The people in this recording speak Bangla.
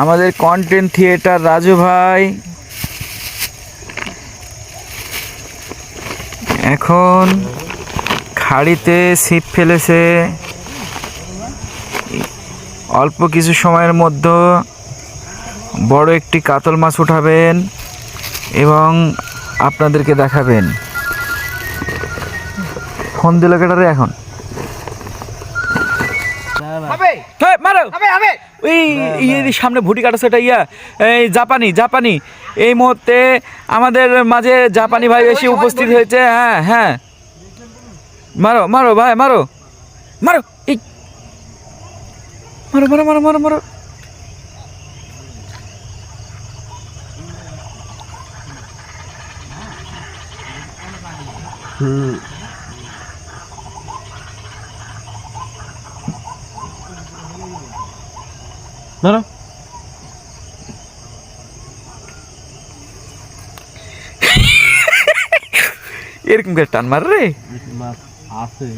আমাদের কন্টেন্ট থিয়েটার রাজু ভাই এখন খাড়িতে ছিপ ফেলেছে। অল্প কিছু সময়ের মধ্যে বড় একটি কাতল মাছ উঠাবেন এবং আপনাদেরকে দেখাবেন। ফোন দিল কেটারে এখন? মারো ওই সামনে ভুটি কাটাছে এটা এই জাপানি এই মুহূর্তে আমাদের মাঝে জাপানি ভাই এসে উপস্থিত হয়েছে। হ্যাঁ হ্যাঁ, মারো মারো ভাই, মারো মারো, এই মারো মারো মারো মারো মারো। ধরো এরকম করে টান মার রে। মাছ আছে।